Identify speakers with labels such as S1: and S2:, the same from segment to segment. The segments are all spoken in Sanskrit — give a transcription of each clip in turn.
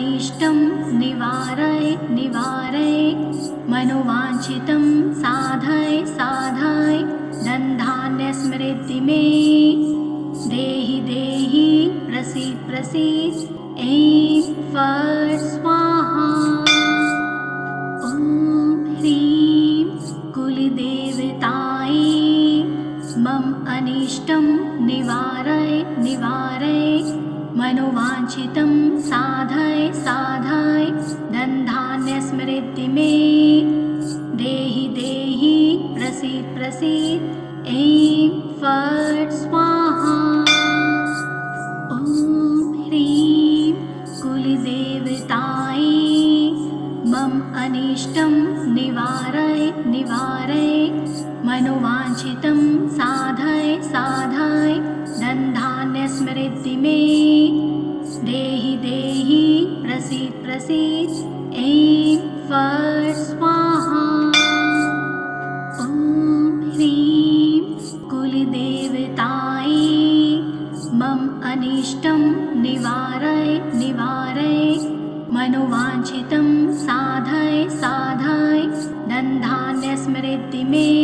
S1: अनिष्टं निवारय निवारय मनोवाञ्छितं साधय साधय धनधान्य समृद्धि में देहि देहि प्रसीद प्रसीद ऐं फट् स्वाहा। ॐ ह्रीं कुलदेवतायै मम अनिष्टं निवारय निवारय मनोवाञ्छितं साधय साधय धनधान्य समृद्धि में देहि देहि प्रसीद प्रसीद ऐं फट् स्वाहा। ॐ ह्रीं कुलदेवतायै मम अनिष्टं निवारय निवारय मनोवाञ्छितं साधय साधय धनधान्य समृद्धि में देहि देहि प्रसीद प्रसीद ऐं फट् स्वाहा। ॐ ह्रीं कुलदेवतायै मम अनिष्टं निवारय निवारय मनोवाञ्छितं साधय साधय धनधान्य समृद्धि में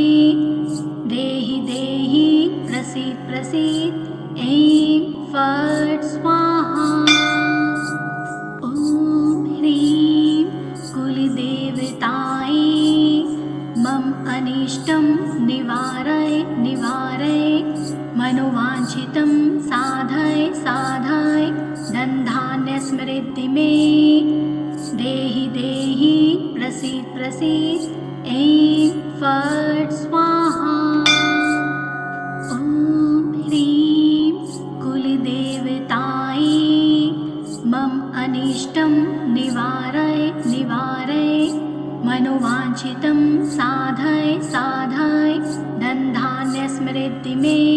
S1: देहि देहि प्रसीद प्रसीद ऐं फट् स्वाहा। ॐ ह्रीं कुलदेवतायै मम अनिष्टं निवारय निवारय मनोवाञ्छितं साधय साधय धनधान्य समृद्धि में देहि देहि प्रसीद प्रसीद ऐं फट् स्वाहा। ॐ ह्रीं कुलदेवतायै मम अनिष्टं निवारय निवारय मनोवाञ्छितं साधय साधय धनधान्य समृद्धि में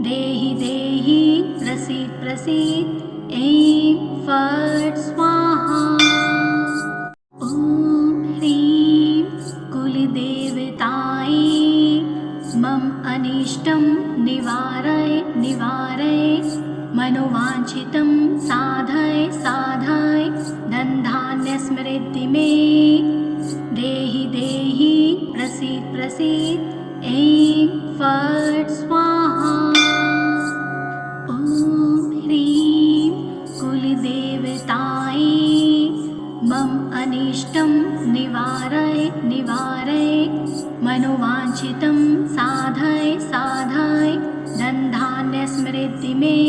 S1: देहि देहि प्रसीद प्रसीद ऐं फट् स्वाहा। ॐ ह्रीं कुलदेवतायै मम अनिष्टं निवारय निवारय मनोवाञ्छितं साधय साधय धनधान्य समृद्धि में देहि देहि प्रसीद प्रसीद ऐं फट् स्वाहा। ॐ ह्रीं कुलदेवतायै मम अनिष्टं निवारय निवारय मनोवाञ्छितं साधय साधय धनधान्य समृद्धि में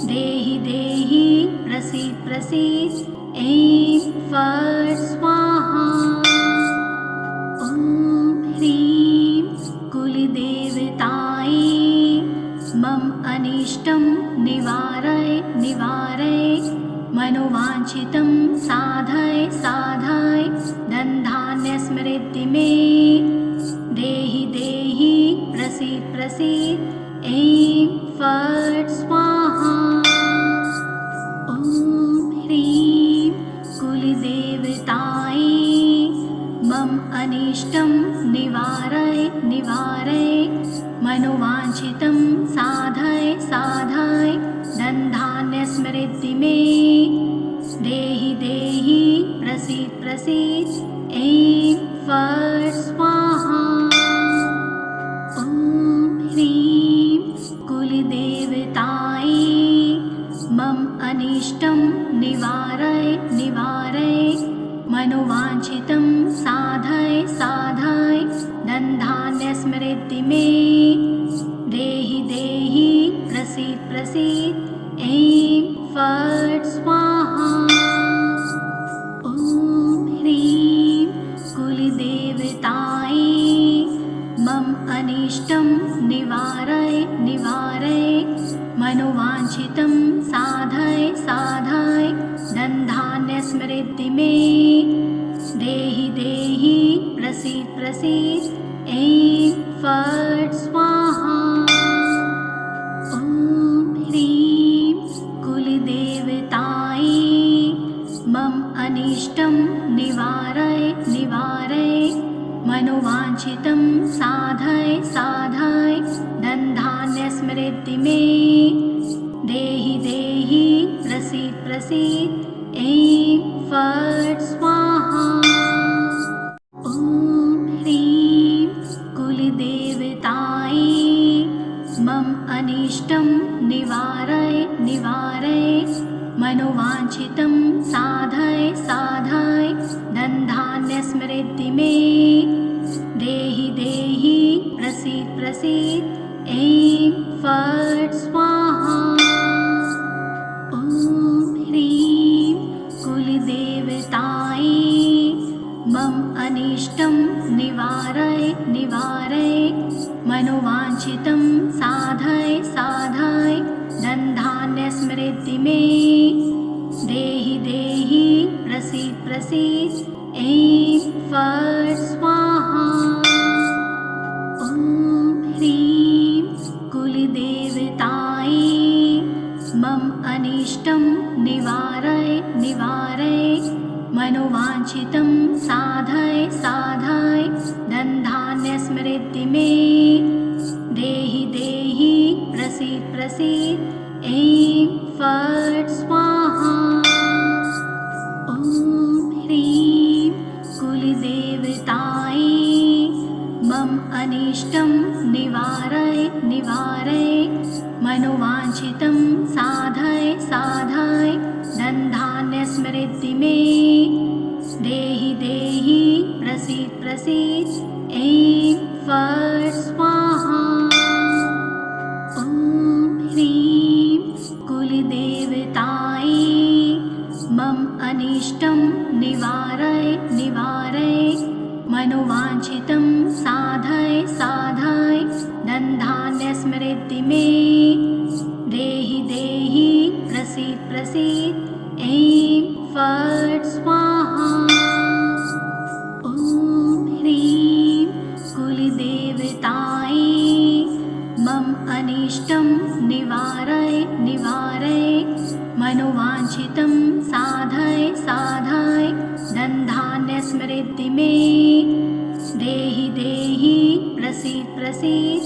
S1: देहि देहि प्रसीद प्रसीद ऐं फट् स्वाहा। ॐ ह्रीं कुलदेवतायै मम अनिष्टं निवारय निवारय मनोवाञ्छितं साधय साधय धनधान्य समृद्धि में देहि देहि प्रसीद प्रसीद ऐं फट् स्वाहा। ॐ ह्रीं कुलदेवतायै मम अनिष्टं निवारय निवारय मनोवाञ्छितं साधय साधय धनधान्य समृद्धि में देहि देहि प्रसीद प्रसीद ऐं फट् स्वाहा। ॐ ह्रीं कुलदेवतायै मम अनिष्टं निवारय निवारय मनोवाञ्छितं साधय साधय धनधान्य समृद्धि में देहि देहि प्रसीद प्रसीद ऐं फट् स्वाहा। ॐ ह्रीं कुलदेवतायै मम अनिष्टं निवारय निवारय मनोवाञ्छितं साधय साधय धनधान्य समृद्धि में देहि देहि प्रसीद प्रसीद ऐं फट् स्वाहा। ॐ ह्रीं कुलदेवतायै मम अनिष्टं निवारय निवारय मनोवाञ्छितं साधय साधय धनधान्य समृद्धि में देहि देहि प्रसीद प्रसीद निवारय मनोवाञ्छितं साधय साधय धनधान्यस्मृति मे देहि देहि प्रसीद प्रसीद ऐं फट् स्वाहा। ॐ ह्रीं कुलदेवतायै मम अनिष्टं निवारय निवारय मनोवाञ्छितं साधय साधय धनधान्यस्मृति मे देहि देहि प्रसीद प्रसीद ऐं फट् स्वाहा। ॐ ह्रीं कुलदेवतायै मम अनिष्टं निवारय निवारय मनोवाञ्छितं साधय साधय धनधान्यस्मृति मे देहि देहि प्रसीद प्रसीद ऐं फट् स्वाहा। ॐ ह्रीं कुलदेवतायै मम अनिष्टं निवारय निवारय मनोवाञ्छितं साधय साधय धनधान्यस्मृति मे देहि देहि प्रसीद प्रसीद ऐं फट् स्वाहा। ॐ ह्रीं कुलदेवतायै मम अनिष्टं निवारय निवारय मनोवाञ्छितं साधय साधय धनधान्यस्मृति मे देहि देहि प्रसीद प्रसीद ऐं फट् स्वाहा। ॐ ह्रीं कुलदेवतायै मम अनिष्टं निवारय निवारय मनोवाञ्छितं साधय साधय धनधान्यस्मृति मे देहि देहि प्रसीद प्रसीद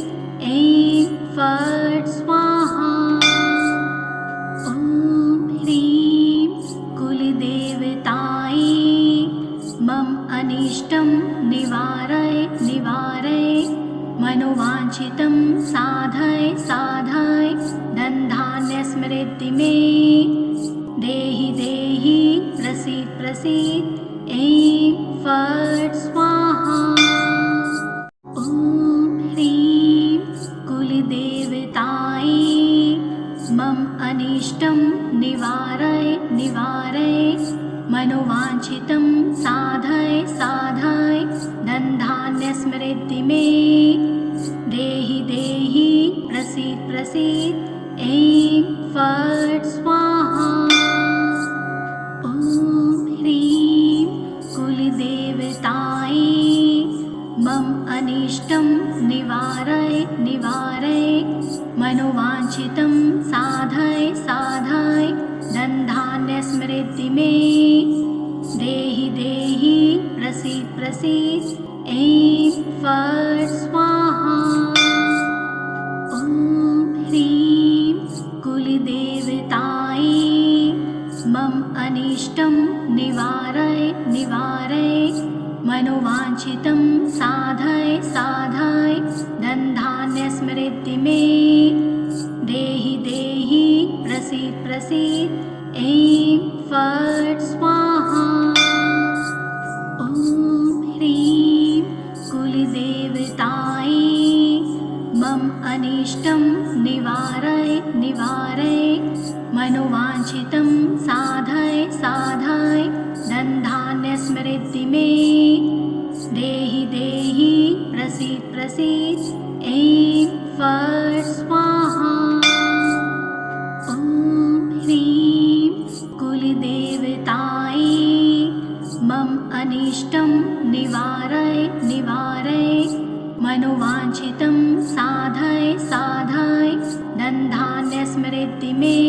S1: ऐं फट् स्वाहा। ॐ ह्रीं कुलदेवतायै मम अनिष्टं निवारय निवारय मनोवाञ्छितं साधय साधय धनधान्यस्मृति मे देहि देहि प्रसीद प्रसीद ऐं फट् स्वाहा। ॐ ह्रीं कुलदेवतायै मम अनिष्टं निवारय निवारय मनोवाञ्छितं साधय साधय धनधान्यस्मृति मे देहि देहि प्रसीद प्रसीद ऐं फट् स्वाहा। ॐ ह्रीं कुलदेवतायै मम अनिष्टं निवारय निवारय मनोवाञ्छितं साधय साधय धनधान्यस्मृति मे देहि देहि प्रसीद प्रसीद ऐं फट् स्वाहा। ॐ ह्रीं कुलदेवतायै मम अनिष्टं निवारय निवारय मनोवाञ्छितं साधय साधय धनधान्यस्मृति मे देहि देहि प्रसीद प्रसीद ऐं फट् स्वाहा। ॐ ह्रीं कुलदेवतायै मम अनिष्टं निवारय निवारय मनोवाञ्छितं साधय साधय धनधान्यस्मृति मे देहि देहि प्रसीद प्रसीद ऐं फट् स्वाहा। ॐ ह्रीं कुलदेवतायै मम अनिष्टं निवारय निवारय मनोवाञ्छितं साधय साधय धनधान्यस्मृति मे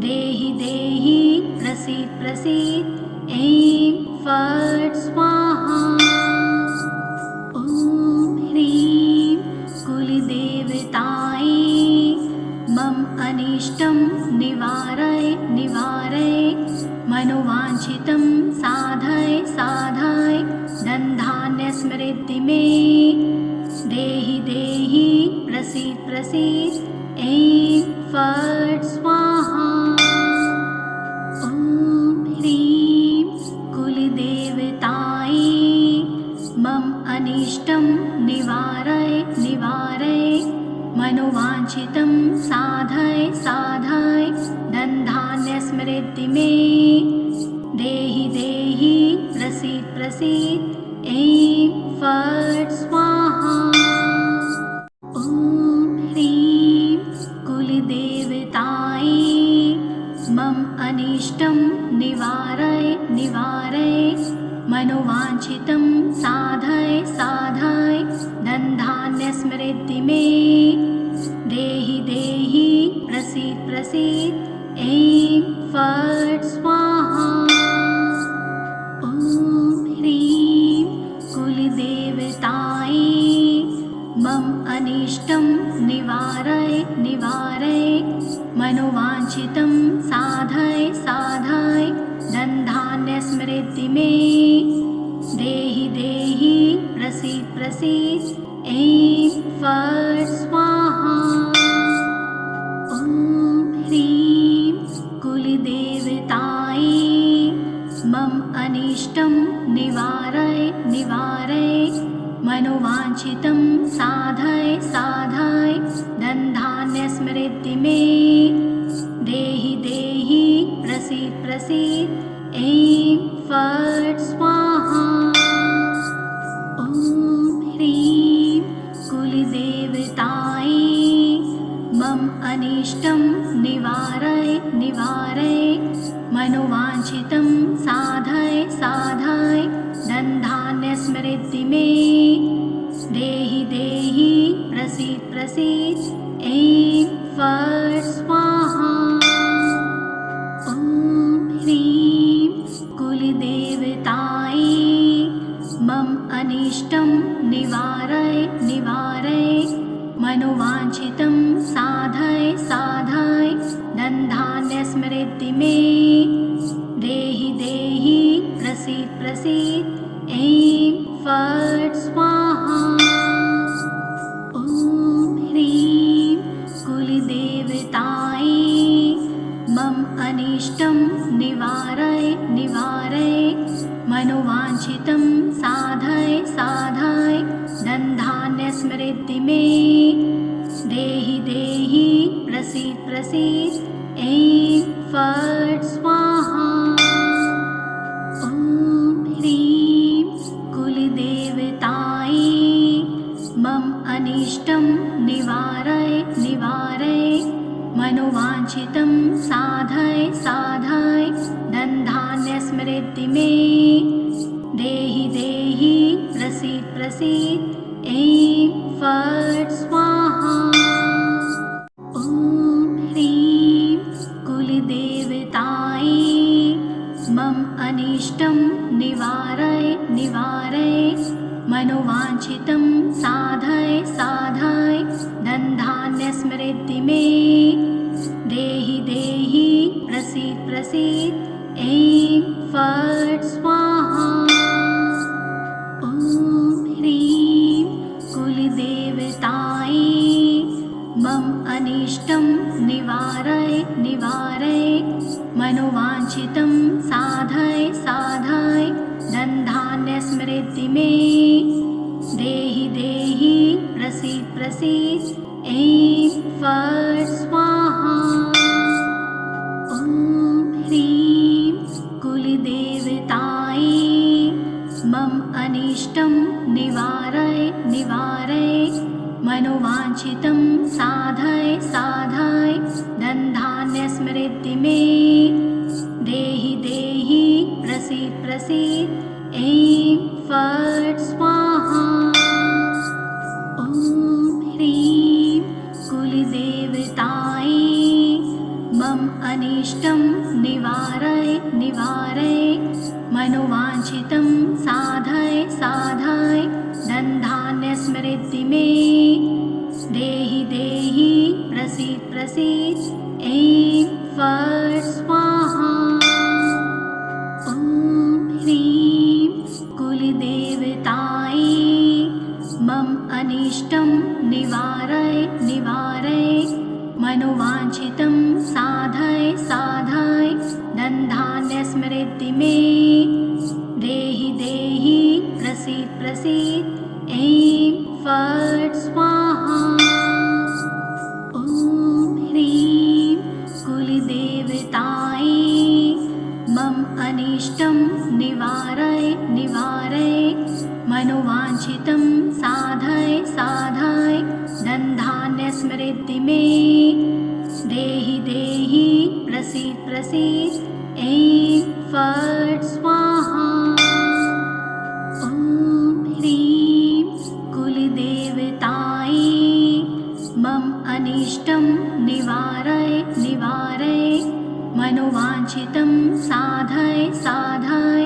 S1: देहि देहि प्रसीद प्रसीद ऐं फट् स्वाहा। ॐ ह्रीं कुलदेवतायै मम अनिष्टं निवारय निवारय मनोवाञ्छितं साधय साधय धनधान्यस्मृति मे देहि देहि प्रसीद प्रसीद ऐं फट् स्मृति मे देहि देहि प्रसीद प्रसीद ऐं फट् स्वाहा। ॐ ह्रीं कुलदेवतायै मम अनिष्टं निवारय निवारय मनोवाञ्छितं साधय साधय धनधान्यस्मृति मे देहि देहि प्रसीद प्रसीद ऐं फट् स्वाहा। ॐ ह्रीं कुलदेवतायै मम अनिष्टं निवारय निवारय मनोवाञ्छितं साधय साधय धनधान्यस्मृति मे देहि देहि प्रसीद प्रसीद ऐं फट् स्वाहा। ॐ ह्रीं कुलदेवतायै मम अनिष्टं निवारय निवारय मनोवाञ्छितं साधय साधय धनधान्यस्मृति मे देहि देहि प्रसीद प्रसीद ऐं फट् स्वाहा। ॐ ह्रीं कुलदेवतायै मम अनिष्टं निवारय निवारय मनोवाञ्छितं साधय साधय धनधान्यस्मृति मे देहि देहि प्रसीद प्रसीद ऐं फट् स्वाहा। ॐ ह्रीं कुलदेवतायै मम अनिष्टं निवारय निवारय मनोवाञ्छितं साधय साधय धनधान्यस्मृति मे देहि देहि प्रसीद प्रसीद ऐं फट् स्वाहा। ॐ ह्रीं कुलदेवतायै मम अनिष्टं निवारय निवारय मनोवाञ्छितं साधय साधय धनधान्यस्मृति मे देहि देहि प्रसीद प्रसीद ऐं फट् स्वाहा। ॐ ह्रीं कुलदेवतायै मम अनिष्टं निवारय निवारय मनोवाञ्छितं साधय साधय धनधान्यस्मृति मे देहि देहि प्रसीद प्रसीद ऐं फट् स्वाहा। ॐ ह्रीं कुलदेवतायै मम अनिष्टं निवारय निवारय मनोवाञ्छितं साधय साधय धनधान्यस्मृति मे देहि देहि प्रसीद प्रसीद ऐं फट् स्वाहा। ॐ ह्रीं कुलदेवतायै मम अनिष्टं निवारय निवारय मनोवाञ्छितं साधय साधय धनधान्यस्मृति मे देहि देहि प्रसीद प्रसीद ऐं फट् स्वाहा। ॐ ह्रीं कुलदेवतायै मम अनिष्टं निवारय निवारय मनोवाञ्छितं साधय साधय धनधान्यस्मृति मे देहि देहि प्रसीद प्रसीद ऐं फट् स्वाहा। ॐ ह्रीं कुलदेवतायै मम अनिष्टं निवारय निवारय मनोवाञ्छितं साधय साधय धनधान्यस्मृति मे देहि देहि प्रसीद प्रसीद ऐं फट् स्वाहा। ॐ ह्रीं कुलदेवतायै मम अनिष्टं निवारय निवारय मनोवाञ्छितं साधय साधय धनधान्यस्मृति मे देहि देहि प्रसीद प्रसीद ऐं फट् स्वाहा। ॐ ह्रीं कुलदेवतायै प्रसीद प्रसीद ऐं फट् स्वाहा। ॐ ह्रीं कुलदेवतायै मम अनिष्टं निवारय निवारय मनोवाञ्छितं साधय साधय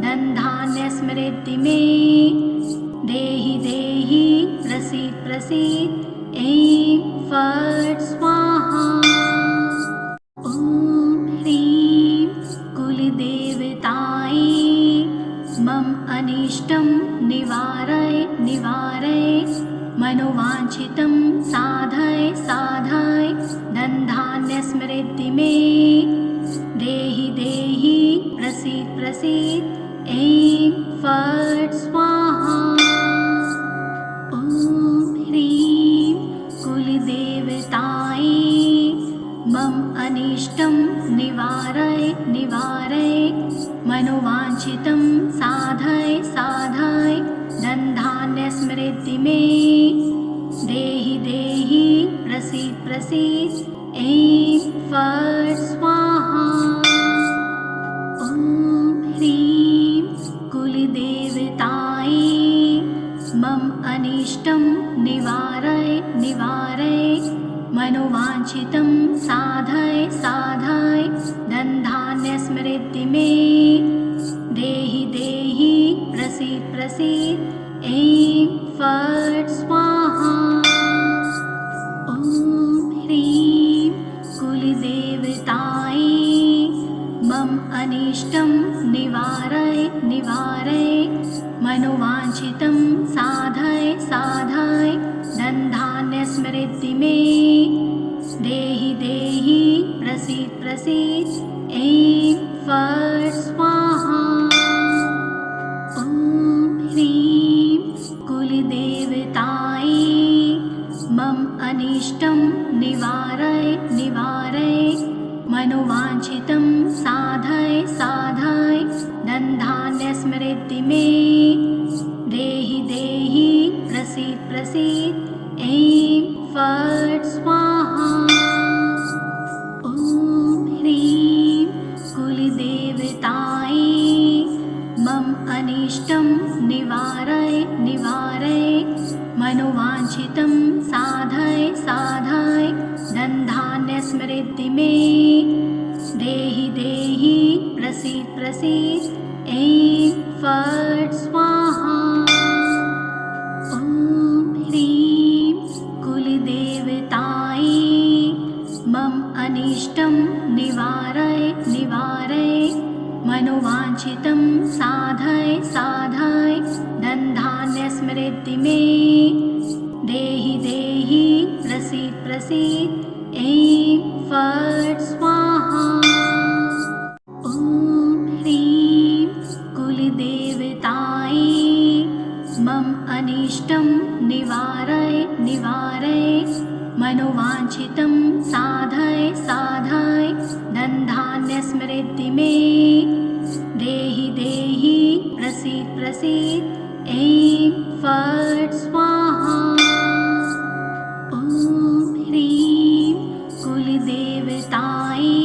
S1: धनधान्य समृद्धि मे देहि देहि प्रसीद प्रसीद ऐं फट् स्वाहा। ॐ ह्रीं कुलदेवतायै मम अनिष्टं निवारय निवारय मनोवाञ्छितं साधय साधय धनधान्य समृद्धि मे देहि देहि प्रसीद प्रसीद ऐं फट् स्वाहा। ॐ ह्रीं कुलदेवतायै मम अनिष्टं निवारय निवारय मनोवाञ्छितं साधय साधय धनधान्य समृद्धि मे देहि देहि प्रसीद प्रसीद ऐं फट् स्वाहा। ॐ ह्रीं कुलदेवतायै मम अनिष्टं निवारय निवारय मनोवाञ्छितं साधय साधय धनधान्य समृद्धि मे देहि देहि प्रसीद प्रसीद ऐं फट् स्वाहा। ॐ ह्रीं कुलदेवतायै मम अनिष्टं निवारय निवारय मनोवाञ्छितं साधय साधय धनधान्य समृद्धि मे देहि देहि प्रसीद प्रसीद ऐं फट् स्वाहा। ॐ ह्रीं कुलदेवतायै मम अनिष्टं निवारय निवारय मनोवाञ्छितं साधय साधय धनधान्य समृद्धि मे देहि देहि प्रसीद प्रसीद ऐं फट् स्वाहा। ॐ ह्रीं कुलदेवतायै मम अनिष्टं निवारय निवारय मनोवाञ्छितं साधय साधय धनधान्य समृद्धि मे देहि देहि प्रसीद प्रसीद ऐं फट् स्वाहा। ॐ ह्रीं कुलदेवतायै मम अनिष्टं निवारय निवारय मनोवाञ्छितं साधय साधय धनधान्य समृद्धि मे देहि देहि प्रसीद प्रसीद ऐं फट् स्वाहा। ॐ ह्रीं कुलदेवतायै मम अनिष्टं निवारय निवारय मनोवाञ्छितं साधय साधय धनधान्य समृद्धि मे देहि देहि प्रसीद प्रसीद ऐं फट् स्वाहा। ॐ ह्रीं कुलदेवतायै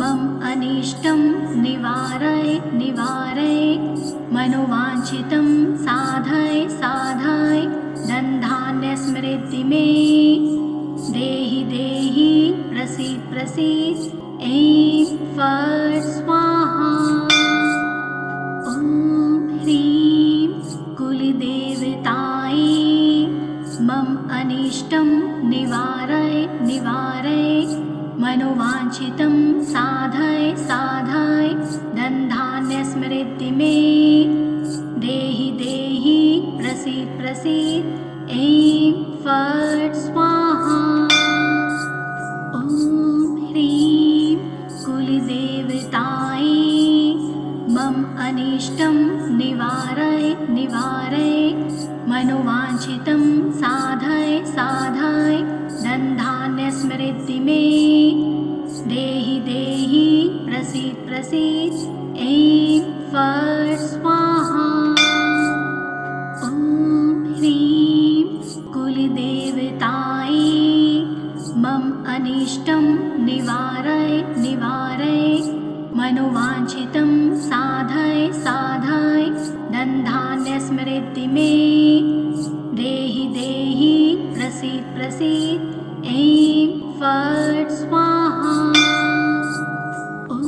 S1: मम अनिष्टं निवारय निवारय मनोवाञ्छितं साधय साधय धनधान्य समृद्धि मे देहि देहि प्रसीद प्रसीद ऐं फट् स्वाहा। ॐ ह्रीं कुलदेवतायै मम अनिष्टं निवारय निवारय मनोवाञ्छितं साधय साधय धनधान्य समृद्धि मे देहि देहि प्रसीद प्रसीद ऐं फट् स्वाहा। ॐ ह्रीं कुलदेवतायै मम अनिष्टं निवारय निवारय मनोवाञ्छितं साधय साधय धनधान्य समृद्धि मे देहि देहि प्रसीद प्रसीद ऐं फट् स्वाहा। ॐ ह्रीं कुलदेवतायै अनिष्टं निवारय निवारय मनोवाञ्छितं साधय साधय धनधान्यस्मृति मे देहि देहि प्रसीद प्रसीद ऐं फट् स्वाहा। ॐ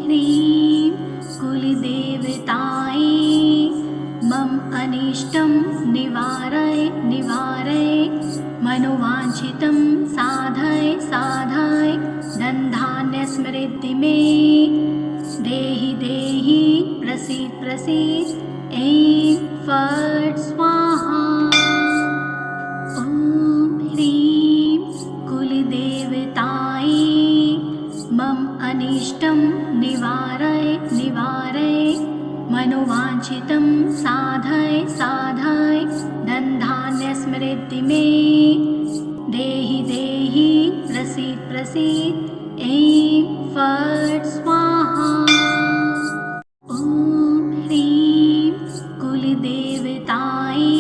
S1: ह्रीं कुलदेवतायै मम अनिष्टं निवारय निवारय मनोवाञ्छितं साधय साधय धनधान्यस्मृति मे देहि देहि प्रसीद प्रसीद ऐं फट् स्वाहा। ॐ ह्रीं कुलदेवतायै मम अनिष्टं निवारय निवारय मनोवाञ्छितं साधय साधय धनधान्यस्मृति मे देहि देहि प्रसीद प्रसीद ऐं फट् स्वाहा। ॐ ह्रीं कुलदेवतायै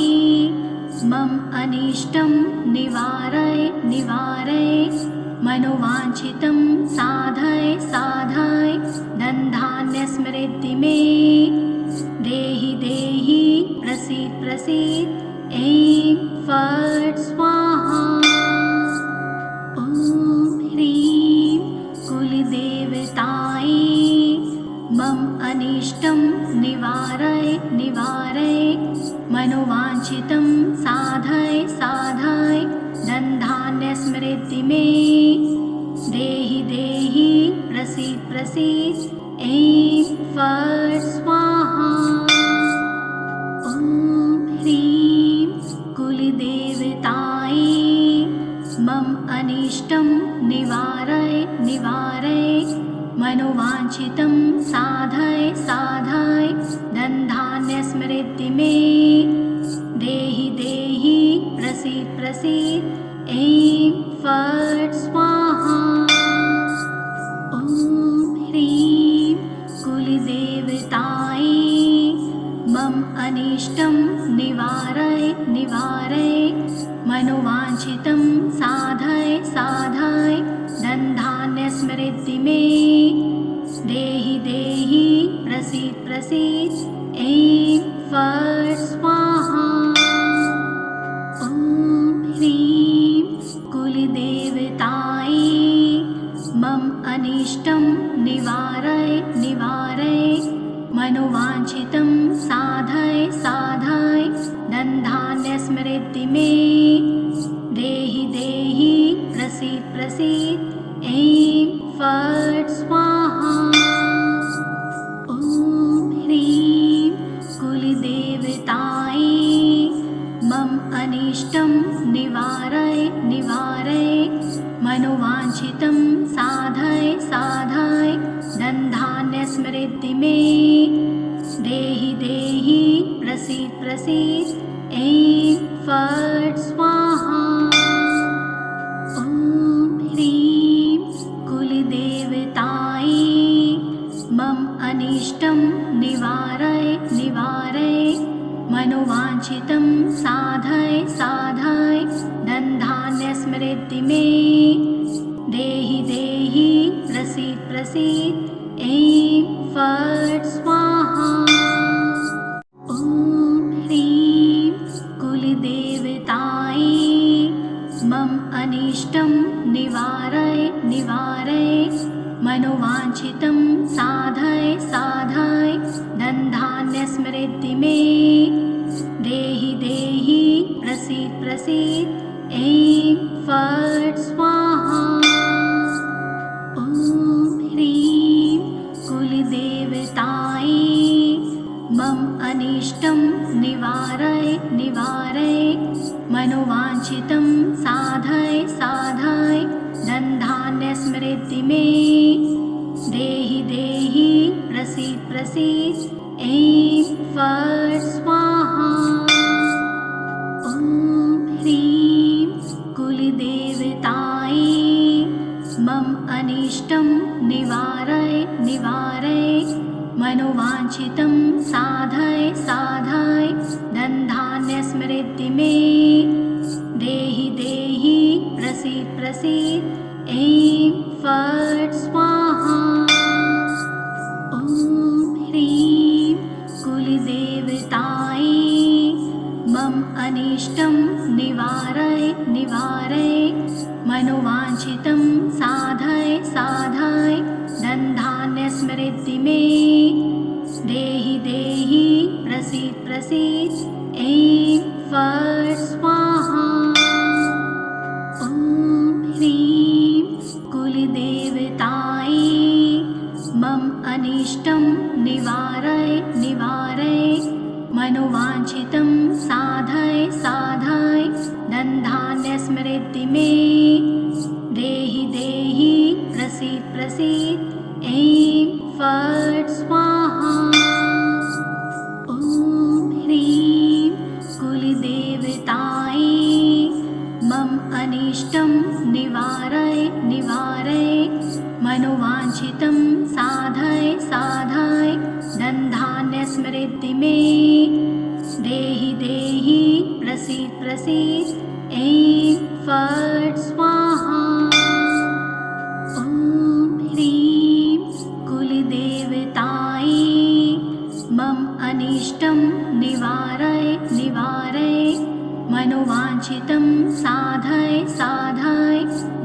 S1: मम अनिष्टं निवारय निवारय मनोवाञ्छितं साधय साधय धनधान्यस्मृति मे देहि देहि प्रसीद प्रसीद ऐं फट् स्वाहा। ॐ ह्रीं कुलदेवतायै मम अनिष्टं निवारय निवारय मनोवाञ्छितं साधय साधय धनधान्यस्मृति मे देहि देहि प्रसीद प्रसीद ऐं फट् स्वाहा। ॐ ह्रीं कुलदेवतायै मम अनिष्टं निवारय निवारय मनोवाञ्छितं साधय साधय धनधान्यस्मृति मे देहि देहि प्रसीद प्रसीद ऐं फट् स्वाहा। ॐ ह्रीं कुलदेवतायै मम अनिष्टं निवारय निवारय मनोवाञ्छितं साधय साधय धनधान्यस्मृति मे देहि देहि प्रसीद प्रसीद ऐं फट् स्वाहा। ॐ ह्रीं कुलदेवतायै मम अनिष्टं निवारय निवारय मनोवाञ्छितं साधय साधय धनधान्यस्मृति मे देहि देहि प्रसीद प्रसीद ऐं फट् स्वाहा। ॐ ह्रीं कुलदेवतायै मम अनिष्टं निवारय निवारय मनोवाञ्छितं साधय साधय धनधान्यस्मृति मे देहि देहि प्रसीद प्रसीद ऐं फट् स्वाहा। ॐ ह्रीं कुलदेवतायै मम अनिष्टं निवारय निवारय मनोवाञ्छितं साधय साधय धनधान्यस्मृति मे देहि देहि प्रसीद प्रसीद ऐं फट् स्वाहा। ॐ ह्रीं कुलदेवतायै मम अनिष्टं निवारय निवारय मनोवाञ्छितं साधय साधय धनधान्यस्मृति मे देहि देहि प्रसीद प्रसीद ऐं फट् स्वाहा। ॐ ह्रीं कुलदेवतायै मम अनिष्टं निवारय निवारय मनोवाञ्छितं साधय साधय धनधान्यस्मृति मे देहि देहि प्रसीद प्रसीद ऐं फट् स्वाहा। ॐ ह्रीं कुलदेवतायै मम अनिष्टं निवारय निवारय मनोवाञ्छितं साधय साधय धनधान्यस्मृति मे देहि देहि प्रसीद प्रसीद ऐं फट् स्वाहा। ॐ ह्रीं कुलदेवतायै मम अनिष्टं निवारय निवारय मनोवाञ्छितं साधय साधय धनधान्यसमृद्धि मे देहि देहि प्रसीद प्रसीद। ऐं फट् स्वाहा। ॐ ह्रीं कुलदेवतायै मम अनिष्टं निवारय निवारय मनोवाञ्छितं साधय साधय धनधान्यसमृद्धि मे देहि देहि प्रसीद प्रसीद। ऐं फट् स्वाहा। ॐ ह्रीं कुलदेवतायै मम अनिष्टं निवारय निवारय मनोवाञ्छितं साधय साधय धनधान्यसमृद्धि मे देहि देहि प्रसीद प्रसीद। ऐं फट् स्वाहा। ॐ ह्रीं कुलदेवतायै मम अनिष्टं निवारय निवारय मनोवाञ्छितं साधय साधय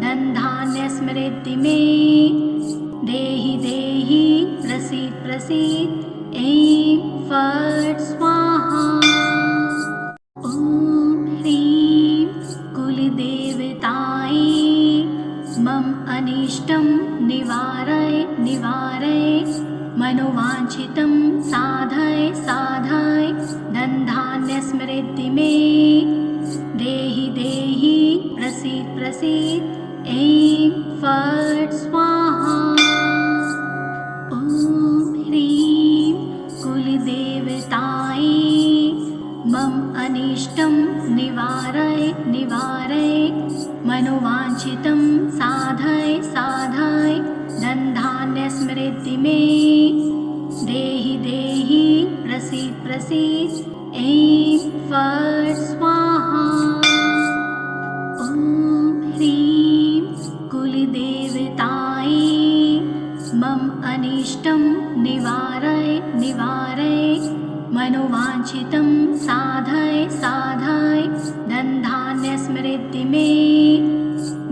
S1: धनधान्यसमृद्धि मे देहि देहि प्रसीद प्रसीद। ऐं फट् स्वाहा। ॐ ह्रीं कुलदेवतायै मम अनिष्टं निवारय निवारय मनोवाञ्छितं साधय साधय धनधान्यसमृद्धि मे देहि देहि प्रसीद प्रसीद। ऐं फट् स्वाहा। ॐ ह्रीं कुलदेवतायै मम अनिष्टं निवारय निवारय मनोवाञ्छितं साधय साधय धनधान्यसमृद्धि मे देहि देहि प्रसीद प्रसीद। ऐं फट् स्वाहा। ॐ ह्रीं कुलदेवतायै मम अनिष्टं निवारय निवारय मनोवाञ्छितं साधय साधय धनधान्यसमृद्धि मे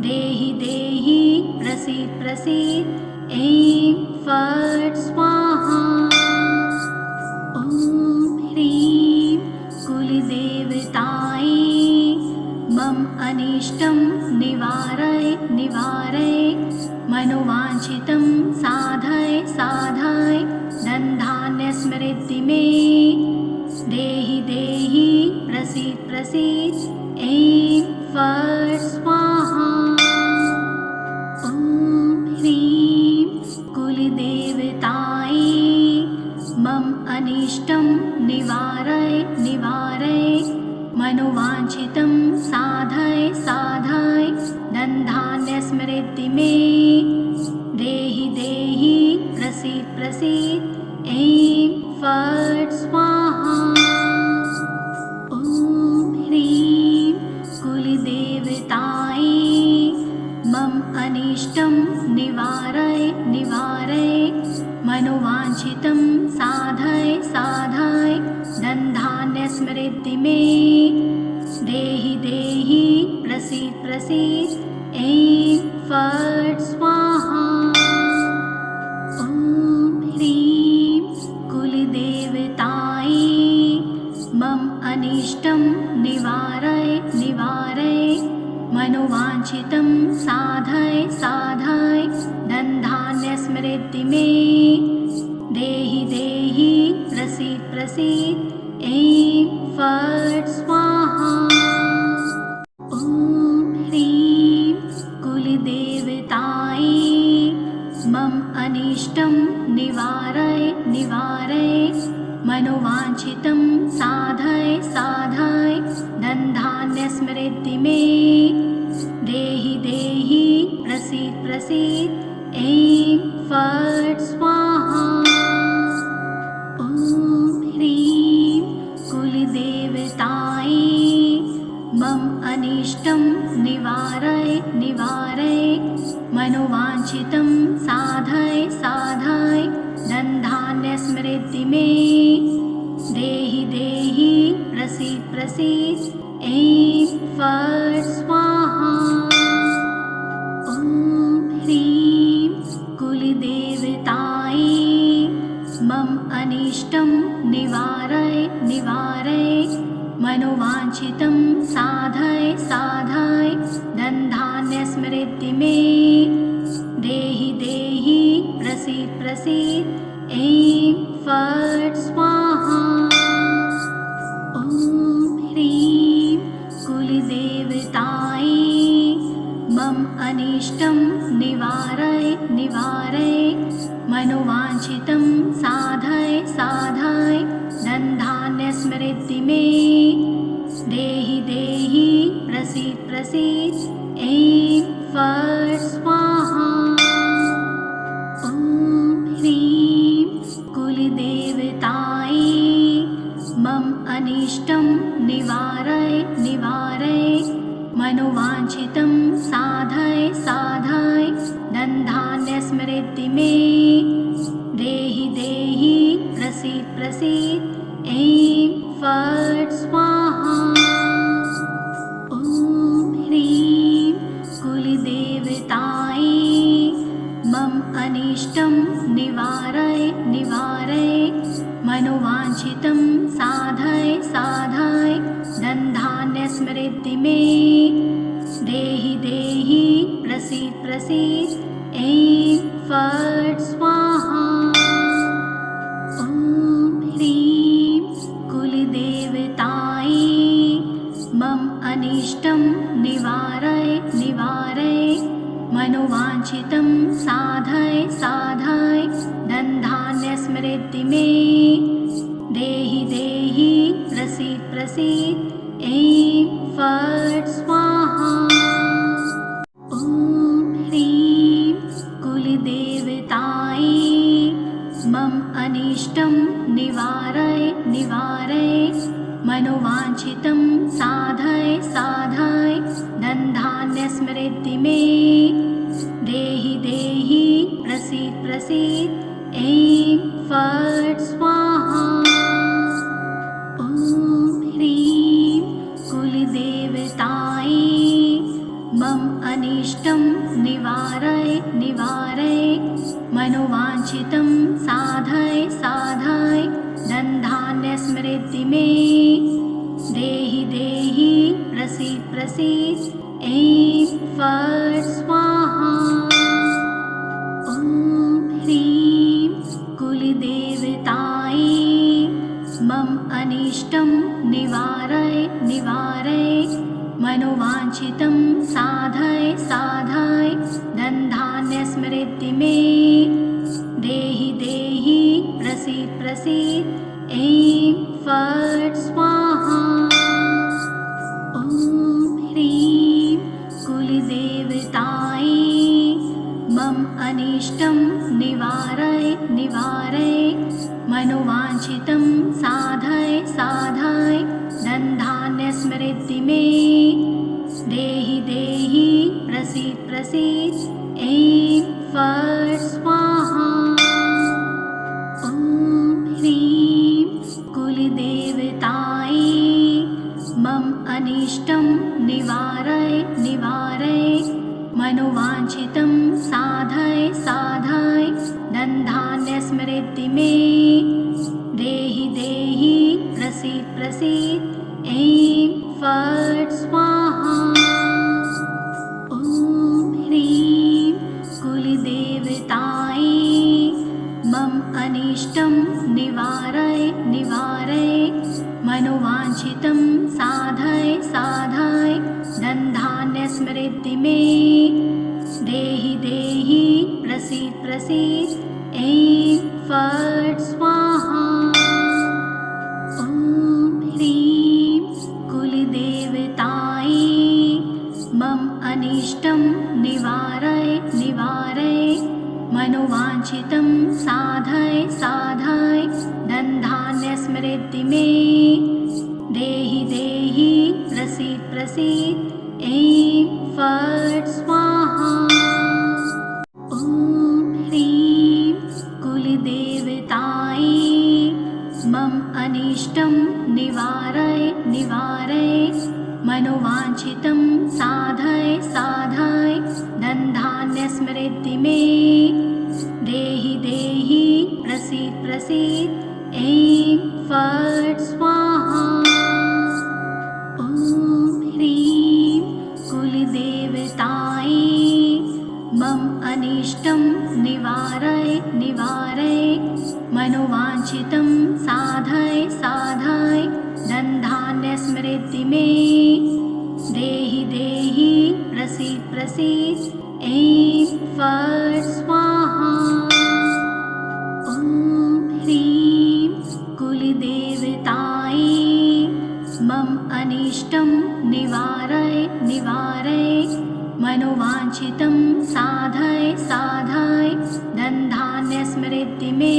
S1: देहि देहि प्रसीद प्रसीद। ऐं फट् स्वाहा। ॐ ह्रीं कुलदेवतायै मम अनिष्टं निवारय निवारय मनोवाञ्छितं साधय साधय धनधान्यसमृद्धि मे देहि देहि प्रसीद प्रसीद। ऐं फट् स्वाहा। ॐ ह्रीं कुलदेवतायै मम अनिष्टं निवारय निवारय मनोवाञ्छितं साधय साधय धनधान्यसमृद्धि मे देहि देहि प्रसीद प्रसीद। ऐं फट् स्वाहा। ॐ ह्रीं कुलदेवतायै मम अनिष्टं निवारय निवारय मनोवाञ्छितं साधय साधय धनधान्यसमृद्धि मे देहि देहि प्रसीद प्रसीद। ऐं फट् स्वाहा। ॐ ह्रीं कुलदेवतायै मम अनिष्टं निवारय निवारय मनोवाञ्छितं साधय साधय धनधान्यसमृद्धि मे देहि देहि प्रसीद प्रसीद। ऐं फट् स्वाहा। ॐ ह्रीं कुलदेवतायै मम अनिष्टं निवारय निवारय मनोवाञ्छितं साधय साधय धनधान्यसमृद्धि मे देहि देहि प्रसीद प्रसीद। ऐं फट् स्वाहा। ॐ ह्रीं कुलदेवतायै मम अनिष्टं निवारय निवारय मनोवाञ्छितं साधय साधय धनधान्यस्मृति मे देहि देहि प्रसीद प्रसीद ऐं फट् स्वाहा। ॐ ह्रीं कुलदेवतायै मम अनिष्टं निवारय निवारय मनोवाञ्छितं साधय साधय धनधान्यस्मृति मे देहि देहि प्रसीद प्रसीद ऐं फट् स्वाहा। ॐ ह्रीं कुलदेवतायै मम अनिष्टं निवारय निवारय मनोवाञ्छितं साधय साधय धनधान्यस्मृति मे देहि देहि प्रसीद प्रसीद ऐं फट् स्वाहा। ॐ ह्रीं कुलदेवतायै मम अनिष्टं निवारय निवारय मनोवाञ्छितं साधय साधय धनधान्यस्मृति मे देहि देहि प्रसीद प्रसीद ऐं फट् स्वाहा। ॐ ह्रीं कुलदेवतायै मम अनिष्टं निवारय निवारय मनोवाञ्छितं साधय साधय धनधान्यस्मृति मे देहि देहि प्रसीद प्रसीद ऐं फट् स्वाहा। ॐ ह्रीं कुलदेवतायै मम अनिष्टं निवारय निवारय मनोवाञ्छितं साधय साधय धनधान्यस्मृति मे देहि देहि प्रसीद प्रसीद ऐं फट् स्वाहा। ॐ ह्रीं कुलदेवतायै मम अनिष्टं निवारय निवारय मनोवाञ्छितं साधय साधय धनधान्यस्मृति मे देहि देहि प्रसीद प्रसीद ऐं फट् स्वाहा। ॐ ह्रीं कुलदेवतायै मम अनिष्टं निवारय निवारय मनोवाञ्छितं साधय साधय धनधान्यस्मृति मे देहि देहि प्रसीद प्रसीद ऐं फट् स्वाहा। ॐ ह्रीं कुलदेवतायै मम अनिष्टं निवारय निवारय मनोवाञ्छितं साधय साधय धनधान्यस्मृति मे देहि देहि प्रसीद प्रसीद ऐं फट् स्वाहा। ॐ ह्रीं कुलदेवतायै मम अनिष्टं निवारय निवारय मनोवाञ्छितं साधय साधय धनधान्यस्मृति मे देहि देहि प्रसीद प्रसीद ऐं फट् स्वाहा। ॐ ह्रीं कुलदेवतायै मम अनिष्टं निवारय निवारय मनोवाञ्छितं साधय साधय धनधान्यस्मृति मे देहि देहि प्रसीद प्रसीद ऐं फट् स्वाहा। ॐ ह्रीं कुलदेवतायै मम अनिष्टं निवारय निवारय मनोवाञ्छितं साधय साधय धनधान्यस्मृति मे देहि देहि प्रसीद प्रसीद ऐं फट् स्वाहा। ॐ ह्रीं कुलदेवतायै मम अनिष्टं निवारय निवारय मनोवाञ्छितं साधय साधय धनधान्यस्मृति मे देहि देहि प्रसीद प्रसीद ऐं फट् स्वाहा। निवारय निवारय मनोवाञ्छितं साधय साधय धनधान्यस्मृद्धि मे देहि देहि प्रसीद प्रसीद ऐं फट् स्वाहा। ॐ ह्रीं कुलदेवतायै मम अनिष्टं निवारय निवारय मनोवाञ्छितं साधय साधय धनधान्यस्मृद्धि मे देहि देहि प्रसीद प्रसीद ऐं फट् स्वाहा। ॐ ह्रीं कुलदेवतायै मम अनिष्टं निवारय निवारय मनोवाञ्छितं साधय साधय धनधान्यस्मृद्धि मे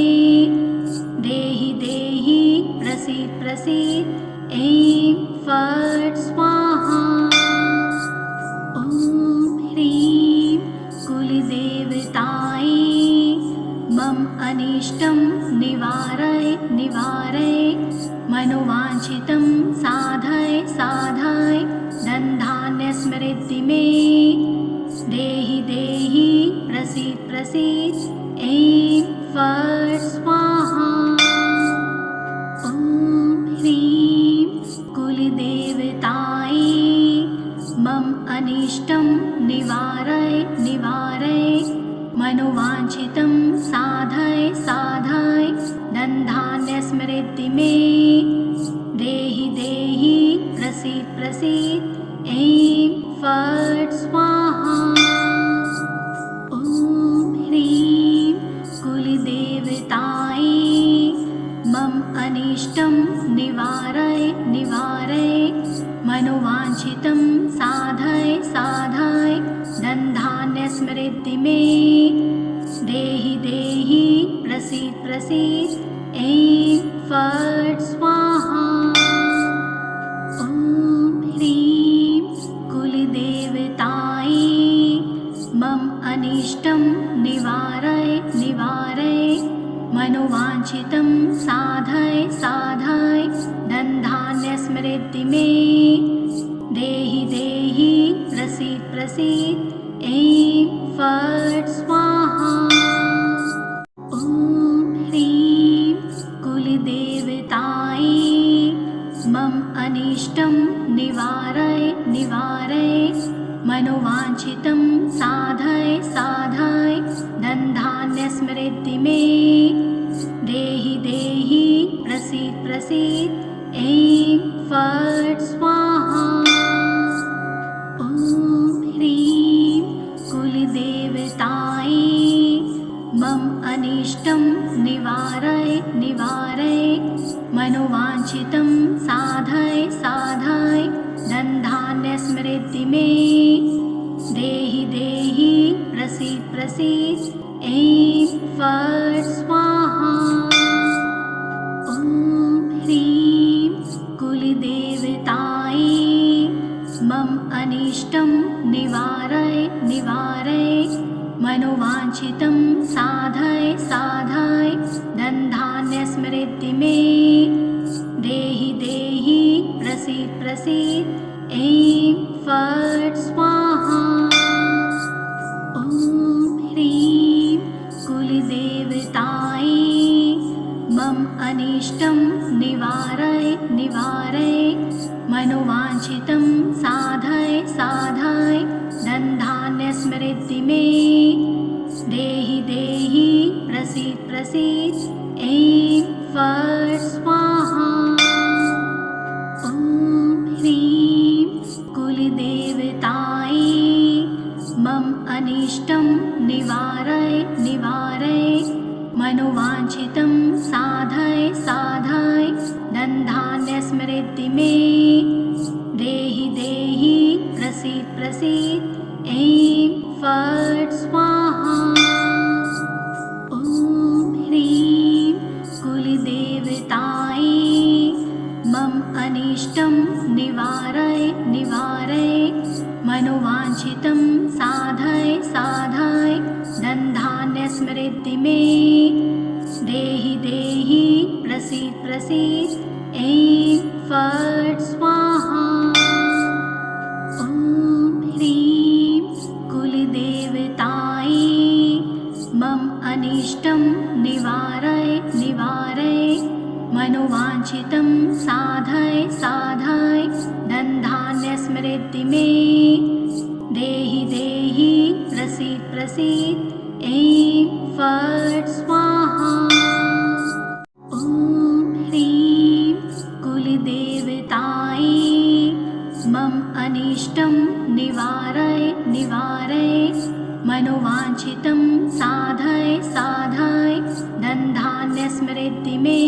S1: देहि देहि प्रसीद प्रसीद ऐं फट् स्वाहा। ॐ ह्रीं कुलदेवतायै मम अनिष्टं निवारय निवारय मनोवाञ्छितं साधय साधय धनधान्यस्मृद्धि मे देहि देहि प्रसीद प्रसीद ऐं फट् स्वाहा। ॐ ह्रीं कुलदेवतायै मम अनिष्टं निवारय निवारय मनोवाञ्छितं साधय साधय धनधान्यस्मृद्धि मे देहि देहि प्रसीद प्रसीद ऐं फट् स्वाहा। ॐ ह्रीं कुलदेवतायै मम अनिष्टं निवारय निवारय मनोवाञ्छितं साधय साधय धनधान्यस्मृद्धि मे देहि देहि प्रसीद प्रसीद ऐं फट् स्वाहा। ॐ ह्रीं कुलदेवतायै मम अनिष्टं निवारय निवारय मनोवाञ्छितं साधय साधय धनधान्यस्मृद्धि मे देहि देहि प्रसीद प्रसीद ऐं फट् स्वाहा। ॐ ह्रीं कुलदेवतायै मम अनिष्टं निवारय निवारय मनोवाञ्छितं साधय साधय धनधान्यस्मृद्धि मे देहि देहि प्रसीद प्रसीद ऐं फट् स्वाहा। ॐ ह्रीं कुलदेवतायै मम अनिष्टं निवारय निवारय मनोवाञ्छितं साधय साधय धनधान्यस्मृद्धि मे देहि देहि प्रसीद प्रसीद ऐं फट् स्वाहा। ॐ ह्रीं कुलदेवतायै मम अनिष्टं निवारय निवारय मनोवाञ्छितं साधय साधय धनधान्यस्मृद्धि मे देहि देहि प्रसीद प्रसीद ऐं फट् स्वाहा। ॐ ह्रीं कुलदेवतायै मम अनिष्टं निवारय निवारय मनोवाञ्छितं साधय साधय धनधान्यस्मृद्धि मे देहि देहि प्रसीद प्रसीद ऐं फट् स्वाहा। ॐ ह्रीं कुलदेवतायै मम अनिष्टं निवारय निवारय मनोवाञ्छितं साधय साधय धनधान्यस्मृद्धि मे देहि देहि प्रसीद प्रसीद ऐं फट् स्वाहा। ॐ ह्रीं कुलदेवतायै मम अनिष्टं निवारय निवारय मनोवाञ्छितं साधय साधय धनधान्यस्मृद्धि मे देहि देहि प्रसीद प्रसीद ऐं फट् स्वाहा। ॐ ह्रीं कुलदेवतायै मम अनिष्टं निवारय निवारय मनोवाञ्छितं साधय साधय धनधान्यस्मृति मे देहि देहि प्रसीद प्रसीद ऐं फट् स्वाहा। ॐ ह्रीं कुलदेवतायै मम अनिष्टं निवारय निवारय मनोवाञ्छितं साधय साधय धनधान्यस्मृति मे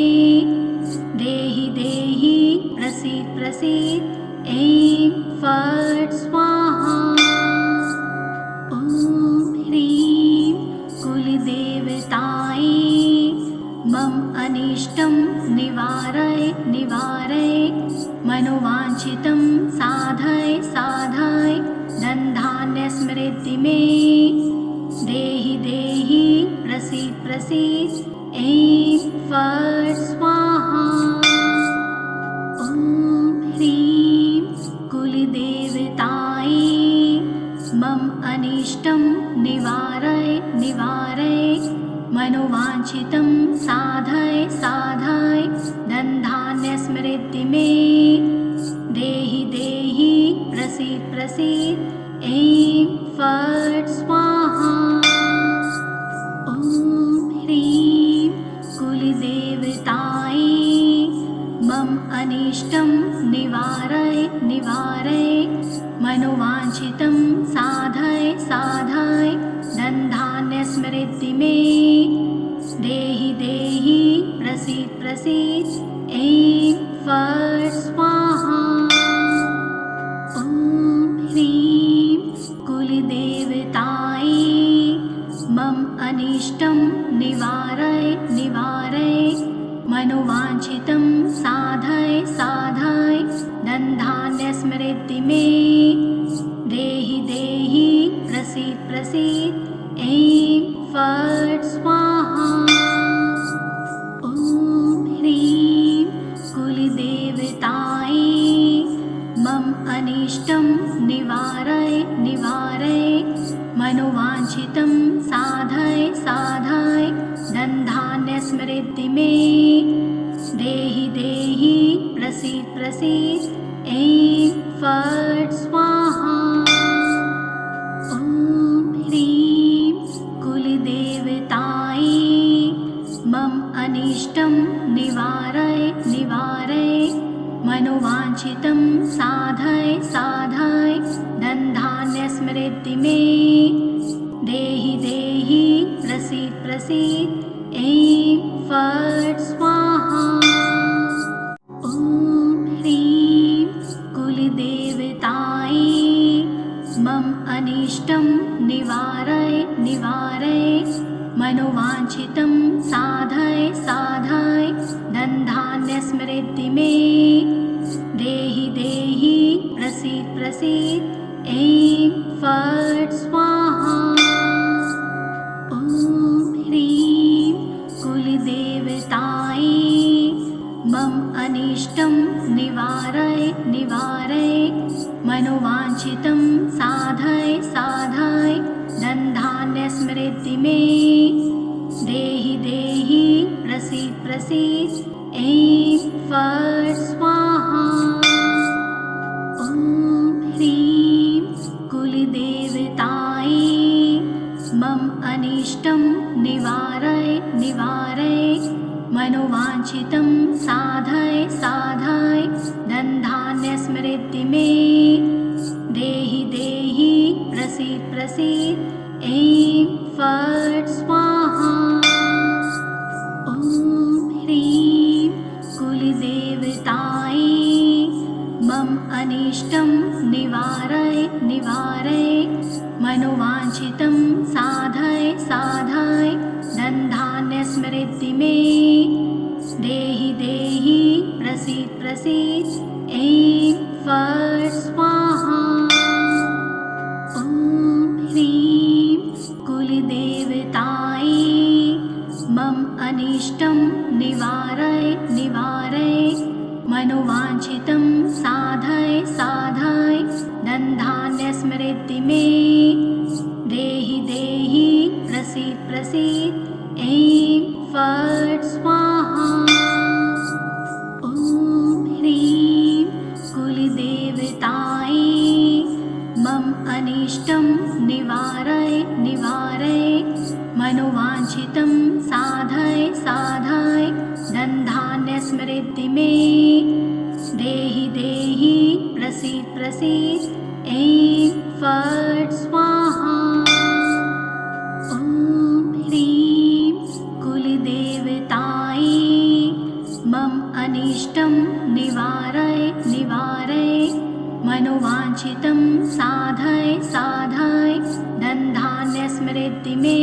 S1: देहि देहि प्रसीद प्रसीद ऐं फट् स्वाहा। ॐ ह्रीं कुलदेवतायै मम अनिष्टं निवारय निवारय मनोवाञ्छितं साधय साधय धनधान्यस्मृति मे देहि देहि प्रसीद प्रसीद ऐं फट् स्वाहा। ॐ ह्रीं कुलदेवतायै मम अनिष्टं निवारय निवारय मनोवाञ्छितं साधय साधय धनधान्यस्मृति मे देहि देहि प्रसीद प्रसीद ऐं फट् स्वाहा। ॐ ह्रीं कुलदेवतायै मम अनिष्टं निवारय निवारय मनोवाञ्छितं साधय साधय धनधान्यस्मृति मे देहि देहि प्रसीद प्रसीद ऐं फट् स्वाहा। ॐ ह्रीं कुलदेवतायै मम अनिष्टं निवारय निवारय मनोवाञ्छितं साधय साधय धनधान्यस्मृति मे देहि देहि प्रसीद प्रसीद ऐं फट् स्वाहा। ॐ ह्रीं कुलदेवतायै मम अनिष्टं निवारय निवारय मनोवाञ्छितं साधय साधय धनधान्यस्मृति मे देहि देहि प्रसीद प्रसीद ऐं फट् स्वाहा। ॐ ह्रीं कुलदेवतायै मम अनिष्टं निवारय निवारय मनोवाञ्छितं साधय साधय धनधान्यस्मृति मे देहि देहि प्रसीद प्रसीद ऐं फट् स्वाहा। ॐ ह्रीं कुलदेवतायै मम अनिष्टं निवारय निवारय मनोवाञ्छितं साधय साधय धनधान्यस्मृति मे देहि देहि प्रसीद प्रसीद ऐं फट् स्वाहा। ॐ ह्रीं कुलदेवतायै मम अनिष्टं निवारय निवारय मनोवाञ्छितं साधय साधय धनधान्यस्मृति मे देहि देहि प्रसीद प्रसीद ऐं फट् स्वाहा। ॐ ह्रीं कुलदेवतायै मम अनिष्टं निवारय निवारय मनोवाञ्छितं साधय साधय धनधान्यस्मृति मे देहि देहि प्रसीद प्रसीद ऐं फट् स्वाहा। ॐ ह्रीं कुलदेवतायै मम अनिष्टं निवारय निवारय मनोवाञ्छितं साधय साधय धनधान्यस्मृति मे देहि देहि प्रसीद प्रसीद ऐं फट् स्वाहा। ॐ ह्रीं कुलदेवतायै मम अनिष्टं निवारय निवारय मनोवाञ्छितं साधय साधय धनधान्यस्मृति मे देहि देहि प्रसीद प्रसीद ऐं फट् स्वाहा। ॐ ह्रीं कुलदेवतायै मम अनिष्टं निवारय निवारय मनोवाञ्छितं साधय साधय धनधान्यस्मृति मे देहि देहि प्रसीद प्रसीद ऐं फट् स्वाहा। ॐ ह्रीं कुलदेवतायै मम अनिष्टं निवारय निवारय मनोवाञ्छितं साधय साधय धनधान्यस्मृति मे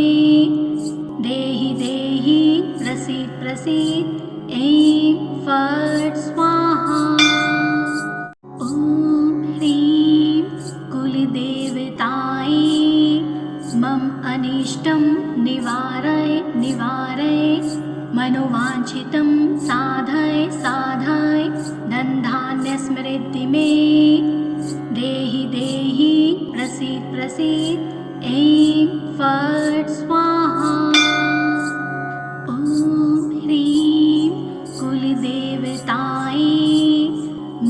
S1: देहि देहि प्रसीद प्रसीद ऐं फट् स्वाहा। ॐ ह्रीं कुलदेवतायै मम अनिष्टं निवारय निवारय मनोवाञ्छितं साधय साधय धनधान्यस्मृति मे देहि देहि प्रसीद प्रसीद ऐं फट् स्वाहा। ॐ ह्रीं कुलदेवतायै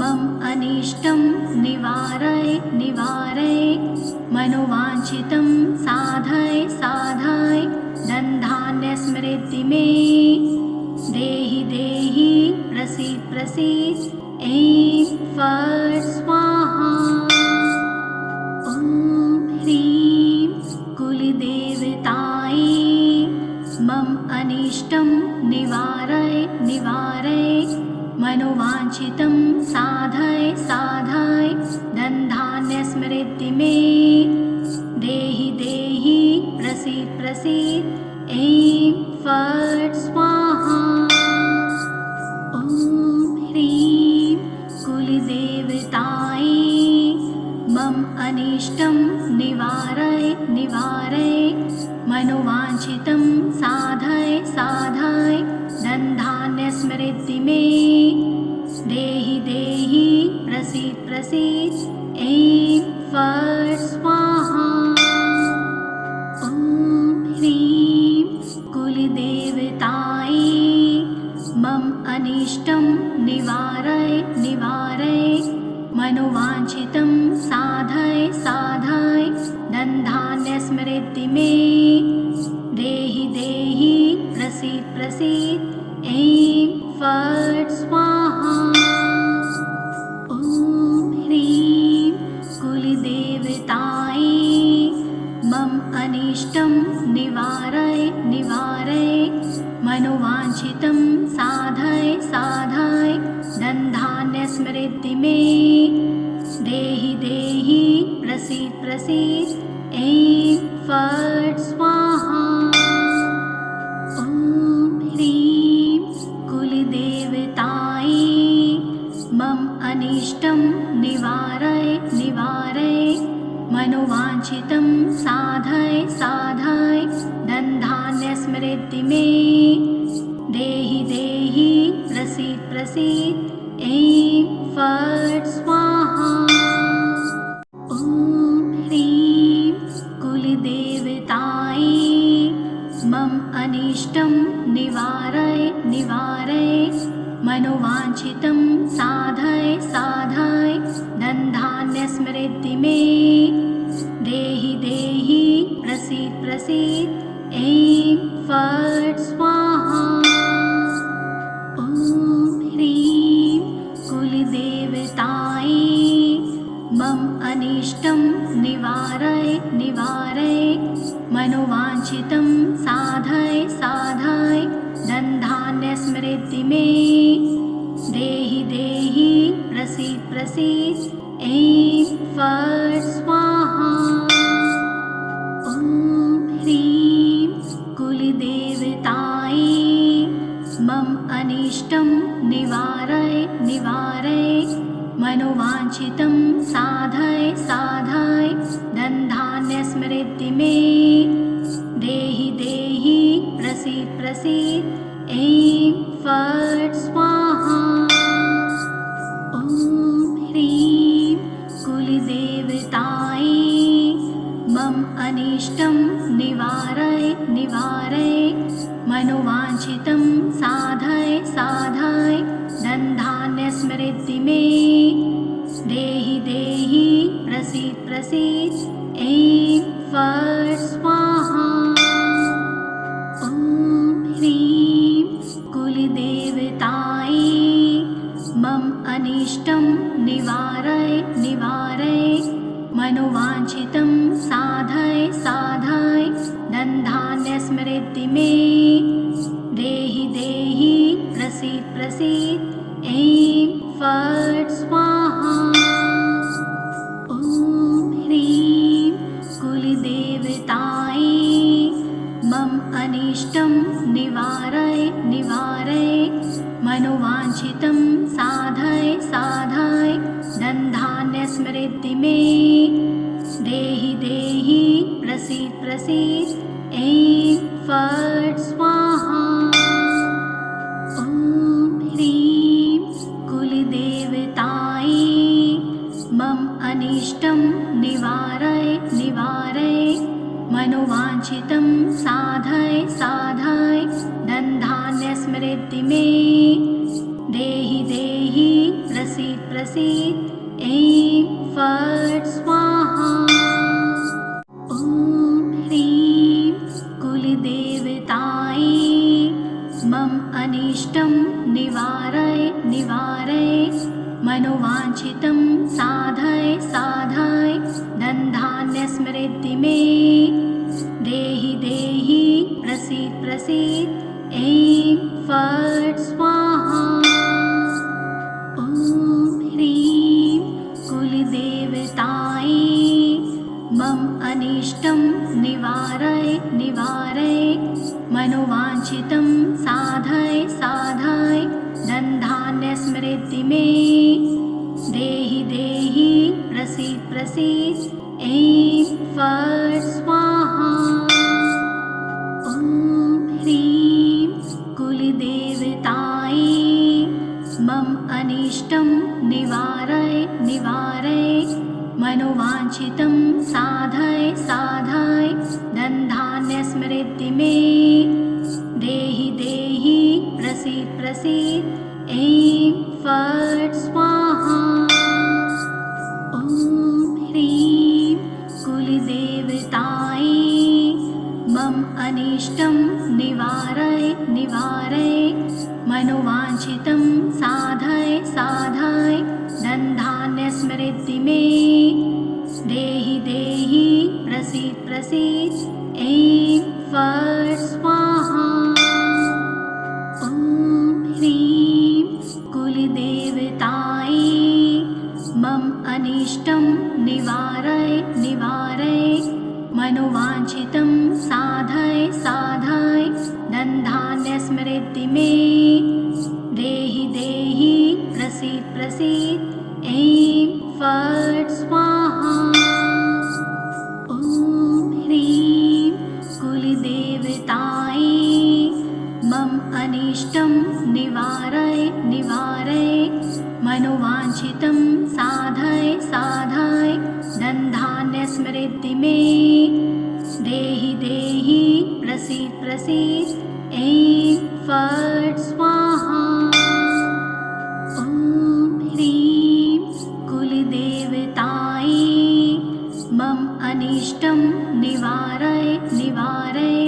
S1: मम अनिष्टं निवारय निवारय मनोवाञ्छितं साधय साधय धनधान्यस्मृति मे देहि देहि प्रसीद प्रसीद ऐं फट् स्वाहा। ॐ ह्रीं कुलदेवतायै मम अनिष्टं निवारय निवारय मनोवाञ्छितं साधय साधय धनधान्यस्मृति मे देहि देहि प्रसीद प्रसीद ऐं फट् स्वाहा। ॐ ह्रीं कुलदेवतायै मम अनिष्टं निवारय निवारय मनोवाञ्छितं साधय साधय धनधान्यस्मृति मे देहि देहि प्रसीद प्रसीद ऐं फट् स्वाहा। ॐ ह्रीं कुलदेवतायै मम अनिष्टं निवारय निवारय मनोवाञ्छितं साधय साधय धनधान्यस्मृति मे देहि देहि प्रसीद प्रसीद ऐं फट् स्वाहा। ॐ ह्रीं कुलदेवतायै मम अनिष्टं निवारय निवारय मनोवाञ्छितं साधय साधय धनधान्यस्मृति मे देहि देहि प्रसीद प्रसीद ऐं फट् स्वाहा। ॐ ह्रीं कुलदेवतायै मम अनिष्टं निवारय निवारय मनोवाञ्छितं साधय साधय धनधान्यस्मृति मे देहि देहि प्रसीद प्रसीद ऐं फट् स्वाहा। ॐ ह्रीं कुलदेवतायै मम अनिष्टं निवारय निवारय मनोवाञ्छितं साधय साधय धनधान्यस्मृति मे देहि देहि प्रसीद प्रसीद ऐं फट् स्वाहा। ॐ ह्रीं कुलदेवतायै मम अनिष्टं निवारय निवारय मनोवाञ्छितं साधय साधय धनधान्यस्मृति मे देहि देहि प्रसीद प्रसीद ऐं फट् स्वाहा। ॐ ह्रीं कुलदेवतायै मम अनिष्टं निवारय निवारय मनोवाञ्छितं साधय साधय धनधान्यस्मृति मे देहि देहि प्रसीद प्रसीद ऐं फट् स्वाहा। अनिष्टं निवारय निवारय मनोवाञ्छितं साधय साधय धनधान्यस्मृद्धि मे देहि देहि प्रसीद प्रसीद ऐं फट् स्वाहा। ॐ ह्रीं कुलदेवतायै मम अनिष्टं निवारय निवारय मनोवाञ्छितं साधय साधय धनधान्यस्मृद्धि मे देहि देहि प्रसीद प्रसीद ऐं फट् स्वाहा। ॐ ह्रीं कुलदेवतायै मम अनिष्टं निवारय निवारय मनोवाञ्छितं साधय साधय धनधान्यस्मृद्धि मे देहि देहि प्रसीद प्रसीद ऐं फट् स्वाहा। ॐ ह्रीं कुलदेवतायै मम अनिष्टं निवारय निवारय मनोवाञ्छितं साधय साधय धनधान्यस्मृद्धि मे देहि देहि प्रसीद प्रसीद ऐं फट् स्वाहा। ॐ ह्रीं कुलदेवतायै मम अनिष्टं निवारय निवारय मनोवाञ्छितं साधय साधय धनधान्यस्मृद्धि मे देहि देहि प्रसीद प्रसीद ऐं फट् स्वाहा। ॐ ह्रीं कुलदेवतायै मम अनिष्टं निवारय निवारय मनोवाञ्छितं साधय साधय धनधान्यस्मृद्धि मे देहि देहि प्रसीद प्रसीद ऐं फट् स्वाहा। ॐ ह्रीं कुलदेवतायै मम अनिष्टं निवारय निवारय मनोवाञ्छितं साधय साधय धनधान्यस्मृद्धि मे देहि देहि प्रसीद प्रसीद ऐं फट् स्वाहा। ॐ ह्रीं कुलदेवतायै मम अनिष्टं निवारय निवारय मनोवाञ्छितं साधय साधय धनधान्यस्मृद्धि मे देहि देहि प्रसीद प्रसीद ऐं फट् स्वाहा। ॐ ह्रीं कुलदेवतायै मम अनिष्टं निवारय निवारय मनोवाञ्छितं साधय साधय धनधान्यस्मृद्धि मे देहि देहि प्रसीद प्रसीद ऐं फट् स्वाहा। ॐ ह्रीं कुलदेवतायै मम अनिष्टं निवारय निवारय मनोवाञ्छितं साधय साधय धनधान्यस्मृद्धि मे देहि देहि प्रसीद प्रसीद ऐं फट् स्वाहा। ॐ ह्रीं कुलदेवतायै मम अनिष्टं निवारय निवारय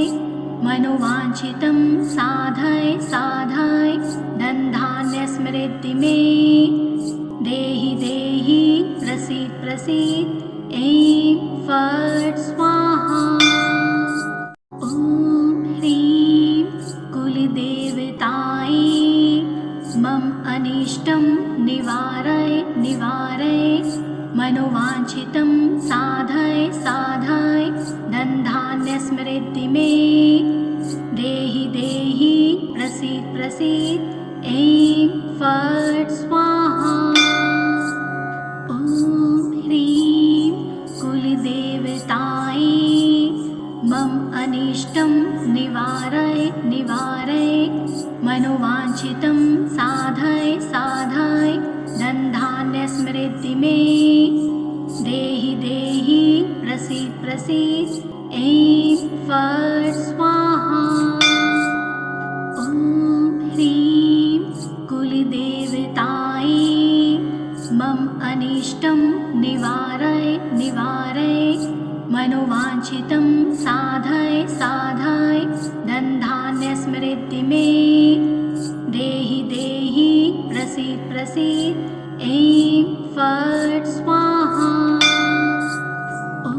S1: मनोवाञ्छितं साधय साधय धनधान्यस्मृद्धि मे देहि देहि प्रसीद प्रसीद ऐं फट् स्वाहा। ॐ ह्रीं कुलदेवतायै मम अनिष्टं निवारय निवारय मनोवाञ्छितं साधय साधय धनधान्यस्मृद्धि मे देहि देहि प्रसीद प्रसीद ऐं फट् स्वाहा। ॐ ह्रीं कुलदेवतायै मम अनिष्टं निवारय निवारय मनोवाञ्छितं साधय साधय धनधान्यस्मृद्धि मे देहि देहि प्रसीद प्रसीद ऐं फट् स्वाहा। ॐ ह्रीं कुलदेवतायै मम अनिष्टं निवारय निवारय मनोवाञ्छितं साधय साधय धनधान्यस्मृति मे देहि देहि प्रसीद प्रसीद। ऐं फट् स्वाहा। ॐ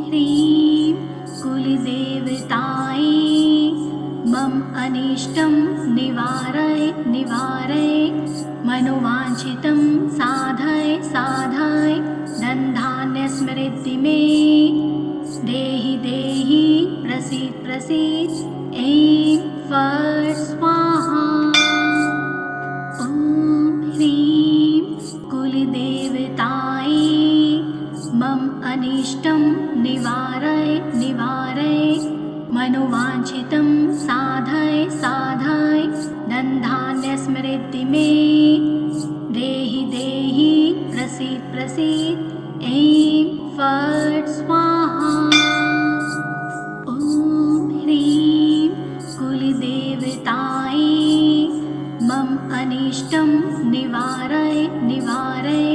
S1: ह्रीं कुलदेवतायै मम अनिष्टं निवारय निवारय मनोवाञ्छितं साधय साधय धनधान्यस्मृति मे देहि देहि प्रसीद प्रसीद। ऐं फट् स्वाहा। ॐ ह्रीं कुलदेवतायै मम अनिष्टं निवारय निवारय मनोवाञ्छितं साधय साधय धनधान्यस्मृति मे देहि देहि प्रसीद प्रसीद। ऐं फट् स्वाहा। ॐ ह्रीं कुलदेवतायै मम अनिष्टं निवारय निवारय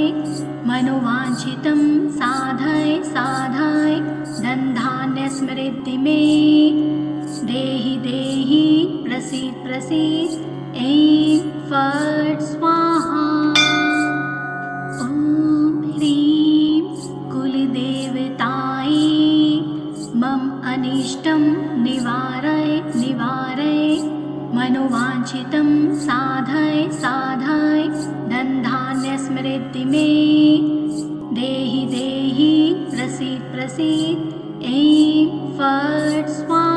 S1: मनोवाञ्छितं साधय साधय धनधान्यस्मृति मे देहि देहि प्रसीद प्रसीद। ऐं फट् स्वाहा। ॐ ह्रीं कुलदेवतायै मम अनिष्टं निवारय निवारय मनोवाञ्छितं साधय साधय धनधान्यस्मृति मे देहि देहि प्रसीद प्रसीद। ऐं फट् स्वाहा।